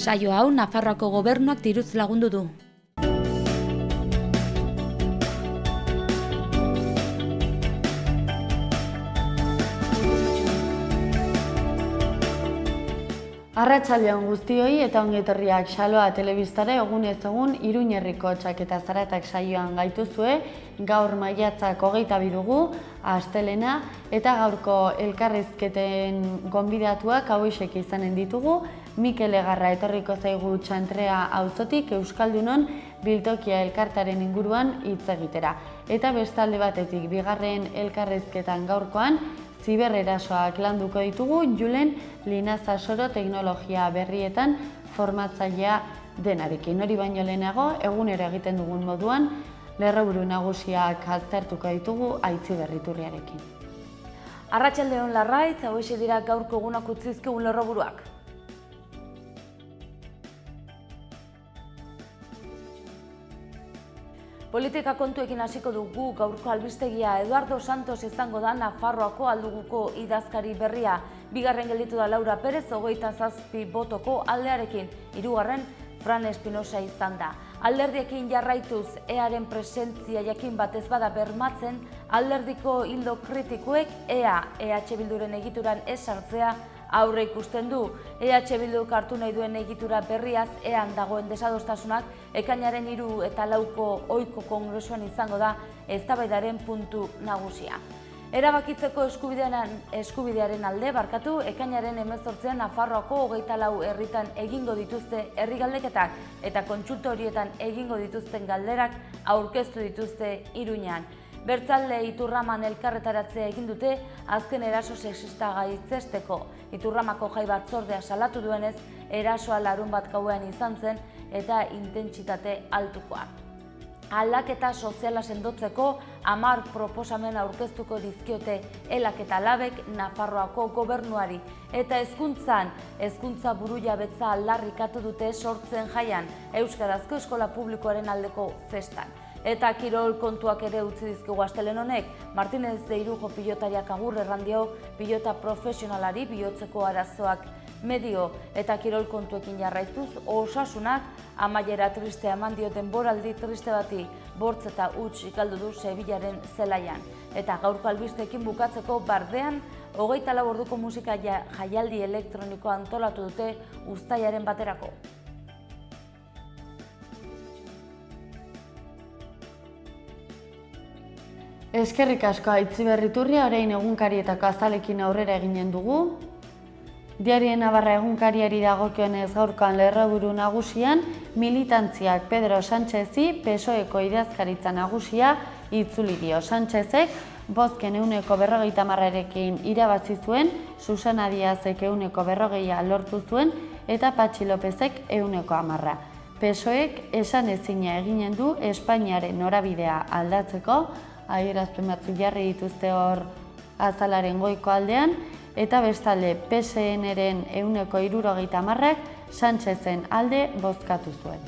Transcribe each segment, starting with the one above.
Saio hau Nafarroako gobernuak diruz lagundu du. Arratsaldeon guztioi eta ongi etorriak Xaloa telebistara egunez egun Iruñerriko txaketa zaratak saioan gaituzue. Gaur maiatzak 22 dugu, astelena, eta gaurko elkarrizketen gonbidatuak hauexek izanen ditugu. Mikel Egarra etorriko zaigu Txantrea auzotik Euskaldunon biltokia elkartaren inguruan hitz egitera. Eta bestalde batetik bigarren elkarrizketan gaurkoan zibererasoak landuko ditugu Julen Linazasoro teknologia berrietan formatzailea denarekin. Hori baino lehenago, egunero egiten dugun moduan, lerroburu nagusiak aztertuko ditugu Aitziberriturriarekin. Arratsaldeon Larraitz, hauexe dira gaurko egunak utzizkigun lerroburuak. Politika kontuekin hasiko dugu gaurko albistegia. Eduardo Santos izango da Nafarroako alduguko idazkari berria. Bigarren gelditu da Laura Perez 27 botoko aldearekin. Hirugarren Fran Espinosa izan da. Alderdiekin jarraituz EAren presentzia jakin batez bada bermatzen, alderdiko ildo kritikoek EH Bilduren egituran ez sartzea aurre ikusten du. EH Bilduk hartu nahi duen egitura berriaz EAn dagoen desadostasunak ekainaren 3 eta 4ko ohiko kongresuan izango da eztabaidaren puntu nagusia. Erabakitzeko eskubidearen alde ekainaren 18an Nafarroako 24 herritan egingo dituzte herri galdeketak eta kontsulta horietan egingo dituzten galderak aurkeztu dituzte Iruñan. Bertzalde Iturraman elkarretaratzea egin dute azken eraso sexista gaitzesteko. Iturramako jai batzordea salatu duenez, erasoa larunbat gauean izan zen eta intentsitate altukoa. Aldaketa soziala sendotzeko 10 proposamen aurkeztuko dizkiote elak eta labek Nafarroako gobernuari. Eta hezkuntza burujabetza aldarrikatu dute sortzen jaian Euskarazko eskola publikoaren aldeko festan. Eta kirol kontuak ere utzi dizkigu astelehen honek. Martinez de Irujo pilotariak agur erran dio pilota profesionalari bihotzeko arazoak medio eta kirol kontuekin jarraituz osasunak amaiera tristea eman dio denboraldi triste bati bortz eta huts galdu du Sevillaren zelaian. Eta gaurko albisteekin bukatzeko Bardean 24 orduko musika jaialdi elektronikoa antolatu dute uztailaren baterako. Eskerrik asko Aitziberriturria, orain egunkarietako azalekin aurrera eginen dugu. Diario Navarra egunkariari dagokionez gaurkoan lerroburu nagusian, militantziak Pedro Sánchezi PSOEko idazkaritza nagusia itzuli dio. Sánchezek bozken 40%rekin irabazi zuen, Susana Díazek 40% lortu zuen eta Patxi Lópezek 10%. PSOEk esan ezina eginen du Espainiaren norabidea aldatzeko, adierazpen batzuk jarri dituzte hor azalaren goiko aldean, eta bestalde PSN-ren 70%ak Sánchezen alde bozkatu zuen.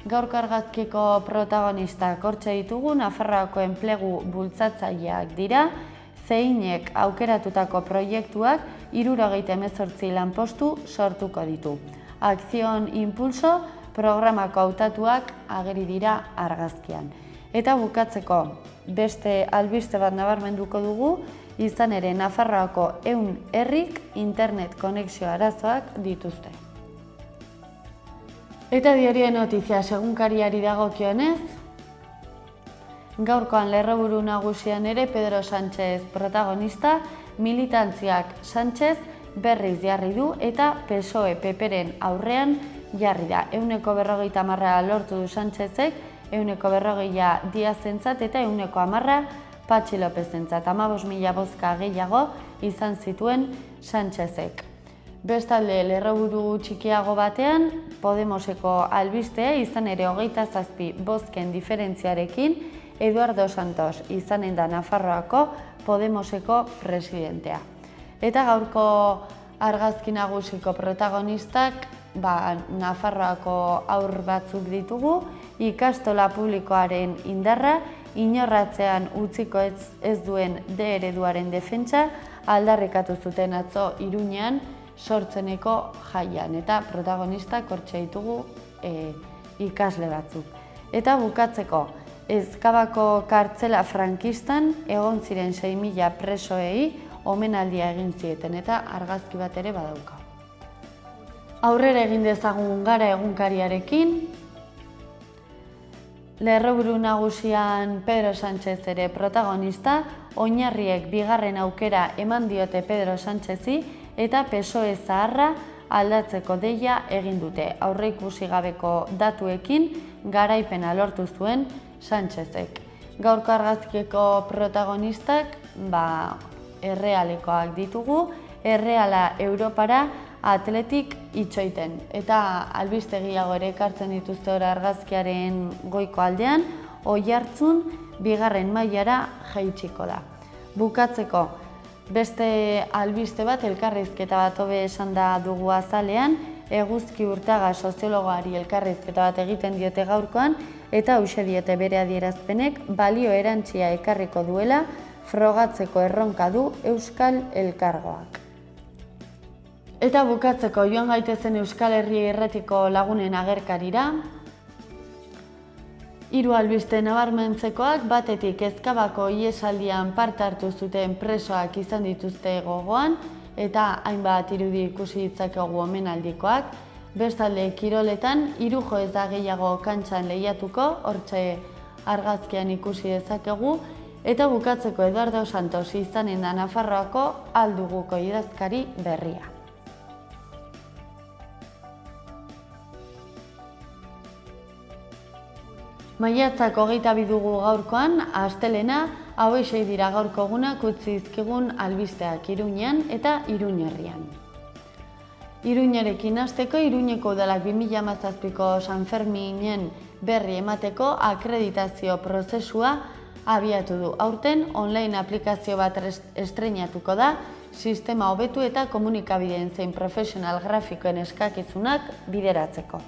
Gaurko argazkiko protagonistak hortxe ditugu, Nafarroako enplegu bultzatzaileak dira, zeinek aukeratutako proiektuak 78 lanpostu sortuko ditu. Akzion Impulso programako hautatuak ageri dira argazkian. Eta bukatzeko beste albiste bat nabarmenduko dugu, izan ere Nafarroako 100 herrik internet konexio arazoak dituzte. Eta Diario Noticias egunkariari dagokionez, gaurkoan lerroburu nagusian ere Pedro Sánchez protagonista, militantziak Sánchez berriz jarri du eta PSOE PPren aurrean jarri da. 40% lortu du Sánchezek, 40% Díazentzat eta 10% Patxi Lópezentzat. 15.000 bozka gehiago izan zituen Sánchezek. Bestalde lerroburu txikiago batean, Podemoseko albistea izan ere 27 bozken diferentziarekin Eduardo Santos izanen da Nafarroako Podemoseko presidentea. Eta gaurko argazki nagusiko protagonistak Nafarroako haur batzuk ditugu, ikastola publikoaren indarra, inorratzean utziko ez duen D ereduaren defentsa aldarrikatu zuten atzo Iruñean sortzeneko jaian, eta protagonistak hortxe ditugu ikasle batzuk. Eta bukatzeko, Ezkabako kartzela frankistan egon ziren 6.000 presoei omenaldia egin zieten eta argazki bat ere badauka. Aurrera egin dezagun Gara egunkariarekin. Lerroburu nagusian Pedro Sánchez ere protagonista, oinarriek bigarren aukera eman diote Pedro Sánchezi eta PSOE zaharra aldatzeko deia egin dute. Aurreikusi gabeko datuekin garaipena lortu zuen Sánchezek. Gaurko argazkiko protagonistak errealekoak ditugu, erreala Europara Atletik itxoiten. Eta albistegiago ere ekartzen dituzte hor argazkiaren goiko aldean, Oiartzun bigarren mailara jaitsiko da. Bukatzeko, beste albiste bat, elkarrizketa bat hobe esan da dugu azalean, Eguzki Urtaga soziologoari elkarrizketa bat egiten diote gaurkoan, eta hauxe diote bere adierazpenek balio erantsia ekarriko duela frogatzeko erronka du Euskal Elkargoak. Eta bukatzeko joan gaitezen Euskal Herri Irratiko lagunen agerkarira. 3 albiste nabarmentzekoak, batetik Ezkabako ihesaldian parte hartu zuten presoak izan dituzte gogoan, eta hainbat irudi ikusi ditzakegu omenaldikoak. Bestalde kiroletan, Irujo ez da gehiago kantxan lehiatuko, hortxe argazkian ikusi dezakegu, eta bukatzeko Eduardo Santos izanen da Nafarroako alduguko idazkari berria. Maiatzak 22 dugu gaurkoan, astelena, hauexei dira gaurko egunak utzi dizkigun albisteak Iruñean eta Iruñerrian. Iruñerekin hasteko, Iruñeko udalak 2017ko San Ferminen berri emateko akreditazio prozesua abiatu du. Aurten, online aplikazio bat estreinatuko da, sistema hobetu eta komunikabideen zein profesional grafikoen eskakizunak bideratzeko.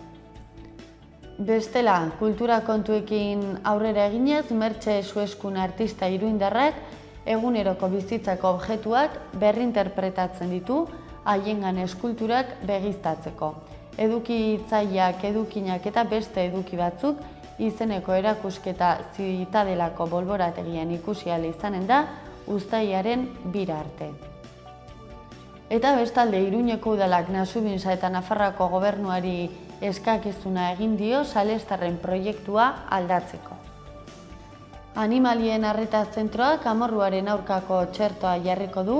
Bestela, kultura kontuekin aurrera eginez, Mertxe Sueskun artista iruindarrak eguneroko bizitzako objektuak berrinterpretatzen ditu, haiengan eskulturak begiztatzeko. Edukitzaileak, edukinak eta beste eduki batzuk izeneko erakusketa Zitadelako bolborategian ikusi ahal izanen da uztailaren 2 arte. Eta bestalde, Iruñeko udalak Nasubinsa eta Nafarroako gobernuari eskakizuna egin dio Salestarren proiektua aldatzeko. Animalien arreta zentroak amorruaren aurkako txertoa jarriko du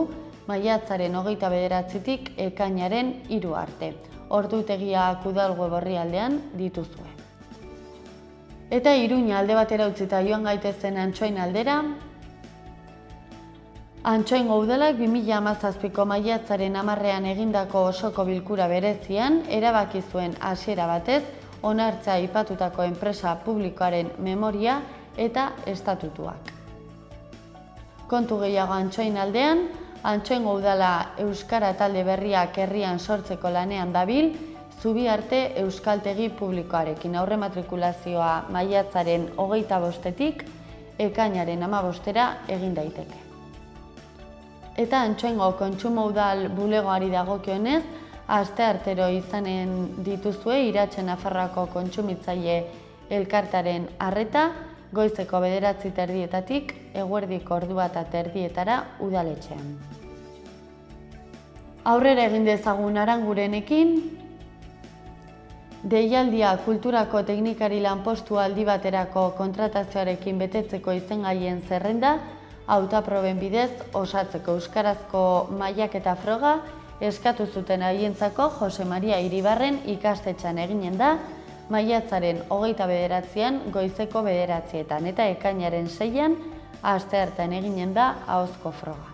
maiatzaren 29-tik ekainaren 3 arte. Ordutegiak udal web orrialdean dituzue. Eta Iruña alde batera utzita joan gaitezen Antsoain aldera. Antsoaingo udalak 2017ko maiatzaren 10ean egindako osoko bilkura berezian erabaki zuen hasiera batez onartzea aipatutako enpresa publikoaren memoria eta estatutuak. Kontu gehiago Antsoain aldean, Antsoaingo udala euskara talde berriak herrian sortzeko lanean dabil, Zubiarte euskaltegi publikoarekin. Aurrematrikulazioa maiatzaren 25-tik ekainaren 15-era egin daiteke. Eta Antsoaingo kontsumo udal bulegoari dagokionez, asteartero izanen dituzue Iratxe Nafarroako kontsumitzaile elkartaren arreta, goizeko 9:30-tik eguerdiko 1:30 udaletxean. Aurrera egin dezagun Arangurenekin. Deialdia kulturako teknikari lanpostu aldi baterako kontratazioarekin betetzeko izengaien zerrenda, hautaproben bidez osatzeko euskarazko mailak eta froga eskatu zuten haientzako Jose Maria Iribarren ikastetxean eginen da, maiatzaren 29an goizeko 9:00etan eta ekainaren 6an asteartean eginen da ahozko froga.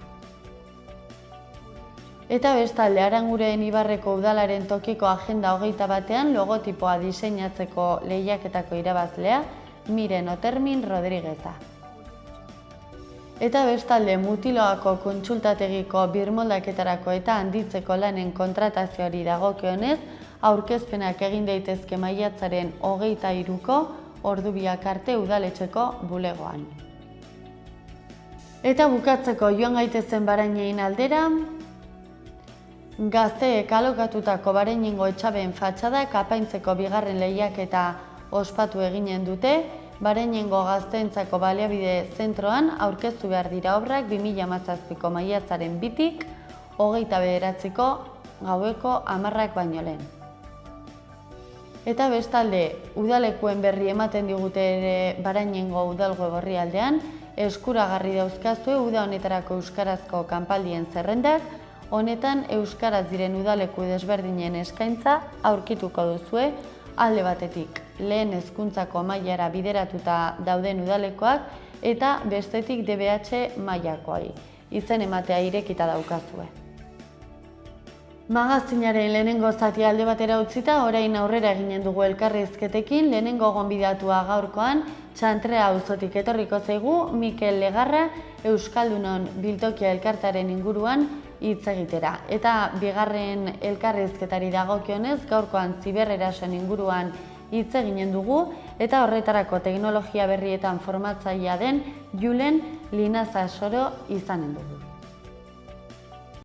Eta bestalde Aranguren Ibarreko udalaren tokiko agenda 21ean logotipoa diseinatzeko lehiaketako irabazlea Miren Otermin Rodrigueza. Eta bestalde Mutiloako kontsultategiko birmoldaketarako eta handitzeko lanen kontratazioari dagokionez, aurkezpenak egin daitezke maiatzaren 23ko ordubiak arte udaletxeko bulegoan. Eta bukatzeko joan gaitezen Barañein aldera. Gazteek alokatutako Bareñengo etxabeen fatxadak apaintzeko bigarren lehiaketa ospatu eginen dute. Bareñengo Gazteentzako Baliabide Zentroan aurkeztu behar dira obrak 2017ko maiatzaren 2tik 29ko gaueko 10 baino lehen. Eta bestalde, udalekuen berri ematen digute ere Bareñengo udalgo orrialdean, eskuragarri dauzkazue uda honetarako euskarazko kanpaldien zerrendak, honetan euskaraz diren udaleku desberdinen eskaintza aurkituko duzue, alde batetik lehen hezkuntzako mailara bideratuta dauden udalekoak eta bestetik DBH mailakoai. Izen ematea irekita daukazue. Magazinaren lehenengo zati alde batera utzita, orain aurrera eginen dugu elkarrizketekin, lehenengo gonbidatua gaurkoan, Txantrea auzotik etorriko zaigu, Mikel Legarra, Euskaldunon biltokia elkartaren inguruan hitz egitera. Eta bigarren elkarrizketari dagokionez, gaurkoan zibererasoen inguruan hitz eginen dugu, eta horretarako teknologia berrietan formatzailea den Julen Linaza Soro izanen dugu.